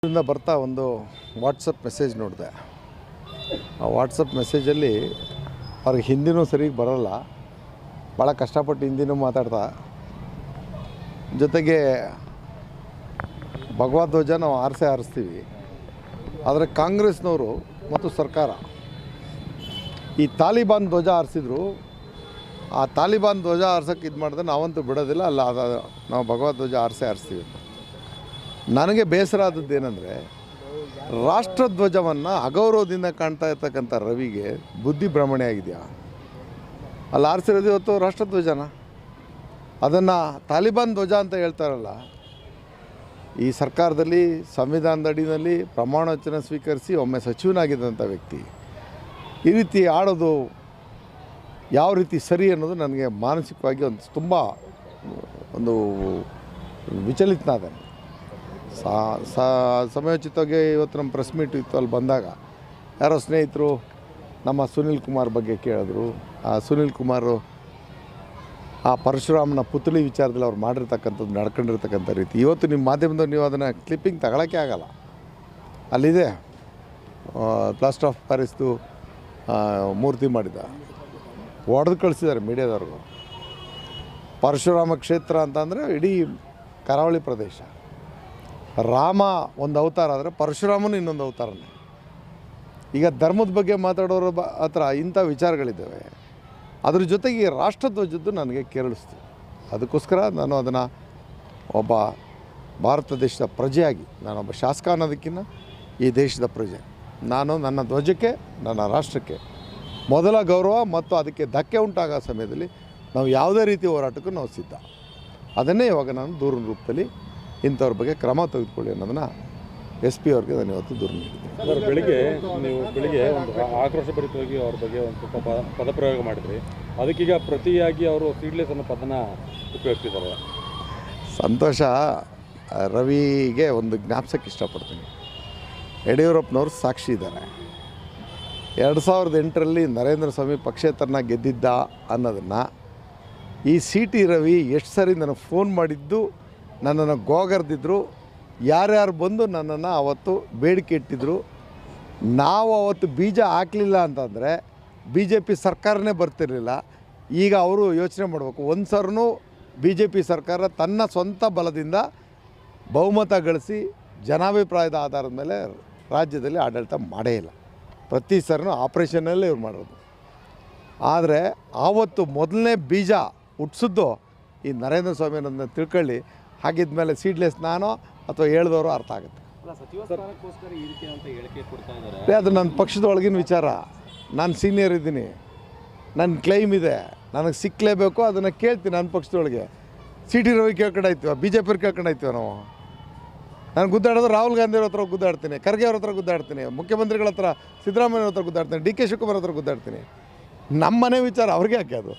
ಇಂದ ಬರ್ತಾ ಒಂದು ವಾಟ್ಸಪ್ ಮೆಸೇಜ್ ನೋಡಿದೆ. ಆ ವಾಟ್ಸಪ್ ಮೆಸೇಜಲ್ಲಿ ಅವ್ರಿಗೆ ಹಿಂದಿನೂ ಸರಿಗೆ ಬರೋಲ್ಲ, ಭಾಳ ಕಷ್ಟಪಟ್ಟು ಹಿಂದಿನೂ ಮಾತಾಡ್ತಾ, ಜೊತೆಗೆ ಭಗವಧ್ವಜ ನಾವು ಆರಿಸ್ತೀವಿ. ಆದರೆ ಕಾಂಗ್ರೆಸ್ನವರು ಮತ್ತು ಸರ್ಕಾರ ಈ ತಾಲಿಬಾನ್ ಧ್ವಜ ಆರಿಸಿದ್ರು. ಆ ತಾಲಿಬಾನ್ ಧ್ವಜ ಆರ್ಸೋಕ್ಕೆ ಇದು ಮಾಡಿದ್ರೆ ನಾವಂತೂ ಬಿಡೋದಿಲ್ಲ, ಅಲ್ಲ ನಾವು ಭಗವಧ್ವಜ ಆರಿಸ್ತೀವಿ. ನನಗೆ ಬೇಸರ ಆದದ್ದು ಏನಂದರೆ, ರಾಷ್ಟ್ರಧ್ವಜವನ್ನು ಅಗೌರವದಿಂದ ಕಾಣ್ತಾ ಇರ್ತಕ್ಕಂಥ ರವಿಗೆ ಬುದ್ಧಿ ಭ್ರಮಣೆ ಆಗಿದೆಯಾ? ಅಲ್ಲಿ ಆರಿಸಿರೋದು ಇವತ್ತು ರಾಷ್ಟ್ರಧ್ವಜನ, ಅದನ್ನು ತಾಲಿಬಾನ್ ಧ್ವಜ ಅಂತ ಹೇಳ್ತಾರಲ್ಲ. ಈ ಸರ್ಕಾರದಲ್ಲಿ ಸಂವಿಧಾನದ ಅಡಿಯಲ್ಲಿ ಪ್ರಮಾಣ ವಚನ ಸ್ವೀಕರಿಸಿ ಒಮ್ಮೆ ಸಚಿವನಾಗಿದ್ದಂಥ ವ್ಯಕ್ತಿ ಈ ರೀತಿ ಆಡೋದು ಯಾವ ರೀತಿ ಸರಿ ಅನ್ನೋದು ನನಗೆ ಮಾನಸಿಕವಾಗಿ ತುಂಬ ವಿಚಲಿತನಾದೆ. ಸಮಯೋಚಿತವಾಗಿ ಇವತ್ತು ನಮ್ಮ ಪ್ರೆಸ್ ಮೀಟ್ ಇತ್ತು. ಅಲ್ಲಿ ಬಂದಾಗ ಯಾರೋ ಸ್ನೇಹಿತರು ನಮ್ಮ ಸುನೀಲ್ ಕುಮಾರ್ ಬಗ್ಗೆ ಕೇಳಿದ್ರು. ಆ ಸುನೀಲ್ ಕುಮಾರು ಆ ಪರಶುರಾಮನ ಪುತ್ಳಿ ವಿಚಾರದಲ್ಲಿ ಅವ್ರು ಮಾಡಿರ್ತಕ್ಕಂಥದ್ದು, ನಡ್ಕೊಂಡಿರ್ತಕ್ಕಂಥ ರೀತಿ ಇವತ್ತು ನಿಮ್ಮ ಮಾಧ್ಯಮದವ್ರು ನೀವು ಅದನ್ನು ಕ್ಲಿಪ್ಪಿಂಗ್ ತಗೊಳ್ಳೋಕ್ಕೆ ಆಗಲ್ಲ. ಅಲ್ಲಿದೆ ಪ್ಲಾಸ್ಟರ್ ಆಫ್ ಪ್ಯಾರಿಸ್ದು ಮೂರ್ತಿ ಮಾಡಿದ, ಹೊಡೆದು ಕಳಿಸಿದ್ದಾರೆ ಮೀಡಿಯಾದವ್ರಿಗೂ. ಪರಶುರಾಮ ಕ್ಷೇತ್ರ ಅಂತಂದರೆ ಇಡೀ ಕರಾವಳಿ ಪ್ರದೇಶ. ರಾಮ ಒಂದು ಅವತಾರ ಆದರೆ ಪರಶುರಾಮನು ಇನ್ನೊಂದು ಅವತಾರನೇ. ಈಗ ಧರ್ಮದ ಬಗ್ಗೆ ಮಾತಾಡೋರ ಹತ್ರ ಇಂಥ ವಿಚಾರಗಳಿದ್ದಾವೆ. ಅದ್ರ ಜೊತೆಗೆ ರಾಷ್ಟ್ರಧ್ವಜದ್ದು ನನಗೆ ಕೇಳಿಸ್ತು. ಅದಕ್ಕೋಸ್ಕರ ನಾನು ಅದನ್ನು ಒಬ್ಬ ಭಾರತ ದೇಶದ ಪ್ರಜೆಯಾಗಿ, ನಾನೊಬ್ಬ ಶಾಸಕ ಅನ್ನೋದಕ್ಕಿಂತ ಈ ದೇಶದ ಪ್ರಜೆ, ನಾನು ನನ್ನ ಧ್ವಜಕ್ಕೆ, ನನ್ನ ರಾಷ್ಟ್ರಕ್ಕೆ ಮೊದಲ ಗೌರವ ಮತ್ತು ಅದಕ್ಕೆ ಧಕ್ಕೆ ಉಂಟಾಗೋ ಸಮಯದಲ್ಲಿ ನಾವು ಯಾವುದೇ ರೀತಿ ಹೋರಾಟಕ್ಕೂ ನಾವು ಸಿದ್ಧ. ಅದನ್ನೇ ಇವಾಗ ನಾನು ದೂರಿನ ರೂಪದಲ್ಲಿ ಇಂಥವ್ರ ಬಗ್ಗೆ ಕ್ರಮ ತೆಗೆದುಕೊಳ್ಳಿ ಅನ್ನೋದನ್ನು SP ಅವ್ರಿಗೆ ನಾನು ಇವತ್ತು ದೂರು ನೀಡಿದ್ದೆ. ಬೆಳಿಗ್ಗೆ ಒಂದು ಆಕ್ರೋಶಭರಿತವಾಗಿ ಅವ್ರ ಬಗ್ಗೆ ಒಂದು ಸ್ವಲ್ಪ ಪದಪ್ರಯೋಗ ಮಾಡಿದ್ರಿ. ಅದಕ್ಕೀಗ ಪ್ರತಿಯಾಗಿ ಅವರು ಸೀಡ್ಲೆಸ್ ಅನ್ನೋ ಪದನ ಉಪಯೋಗಿಸಿದ್ದಾರೆ. ಸಂತೋಷ. ರವಿಗೆ ಒಂದು ಜ್ಞಾಪಿಸೋಕ್ಕೆ ಇಷ್ಟಪಡ್ತೀನಿ, ಯಡಿಯೂರಪ್ಪನವರು ಸಾಕ್ಷಿ ಇದ್ದಾರೆ. 2008ರಲ್ಲಿ ನರೇಂದ್ರ ಸ್ವಾಮಿ ಪಕ್ಷೇತರನ ಗೆದ್ದಿದ್ದ ಅನ್ನೋದನ್ನು ಈ CT ರವಿ ಎಷ್ಟು ಸರಿ ನನಗೆ ಫೋನ್ ಮಾಡಿದ್ದು, ನನ್ನನ್ನು ಗೋಗರ್ದಿದ್ರು, ಯಾರ್ಯಾರು ಬಂದು ನನ್ನನ್ನು ಅವತ್ತು ಬೇಡಿಕೆ ಇಟ್ಟಿದ್ರು. ನಾವು ಅವತ್ತು ಬೀಜ ಹಾಕಲಿಲ್ಲ ಅಂತಂದರೆ BJP ಸರ್ಕಾರನೇ ಬರ್ತಿರಲಿಲ್ಲ. ಈಗ ಅವರು ಯೋಚನೆ ಮಾಡಬೇಕು, ಒಂದು ಸರ್ನೂ BJP ಸರ್ಕಾರ ತನ್ನ ಸ್ವಂತ ಬಲದಿಂದ ಬಹುಮತ ಗಳಿಸಿ ಜನಾಭಿಪ್ರಾಯದ ಆಧಾರದ ಮೇಲೆ ರಾಜ್ಯದಲ್ಲಿ ಆಡಳಿತ ಮಾಡೇ ಇಲ್ಲ. ಪ್ರತಿ ಸರ್ನೂ ಆಪ್ರೇಷನಲ್ಲೇ ಇವ್ರು ಮಾಡೋದು. ಆದರೆ ಆವತ್ತು ಮೊದಲನೇ ಬೀಜ ಹುಟ್ಟಿಸಿದ್ದು ಈ ನರೇಂದ್ರ ಸ್ವಾಮಿ ಅನ್ನೋದನ್ನ ತಿಳ್ಕೊಳ್ಳಿ. ಹಾಗಿದ್ಮೇಲೆ ಸೀಡ್ಲೆಸ್ ನಾನು ಅಥವಾ ಹೇಳ್ದವರು ಅರ್ಥ ಆಗುತ್ತೆ. ಅದು ನನ್ನ ಪಕ್ಷದ ಒಳಗಿನ ವಿಚಾರ. ನಾನು ಸೀನಿಯರ್ ಇದ್ದೀನಿ, ನನ್ನ ಕ್ಲೈಮ್ ಇದೆ, ನನಗೆ ಸಿಕ್ಕಲೇಬೇಕು, ಅದನ್ನು ಕೇಳ್ತೀನಿ. ನನ್ನ ಪಕ್ಷದೊಳಗೆ CT ರವಿ ಕೇಳ್ಕೊಂಡಾಯ್ತೀವ, BJP ಕೇಳ್ಕೊಂಡಾಯ್ತೀವ. ನಾನು ಗುದ್ದಾಡೋದು ರಾಹುಲ್ ಗಾಂಧಿ ಅವ್ರ ಹತ್ರ ಗುದ್ದಾಡ್ತೀನಿ, ಖರ್ಗೆ ಅವ್ರ ಹತ್ರ ಗುದ್ದಾಡ್ತೀನಿ, ಮುಖ್ಯಮಂತ್ರಿಗಳ ಹತ್ರ ಸಿದ್ದರಾಮಯ್ಯ ಹತ್ರ ಗುದ್ದಾಡ್ತೀನಿ, DK ಶಿವಕುಮಾರ್ ಹತ್ರ ಗುದ್ದಾಡ್ತೀನಿ. ನಮ್ಮ ಮನೆ ವಿಚಾರ ಅವ್ರಿಗೆ ಯಾಕೆ ಅದು?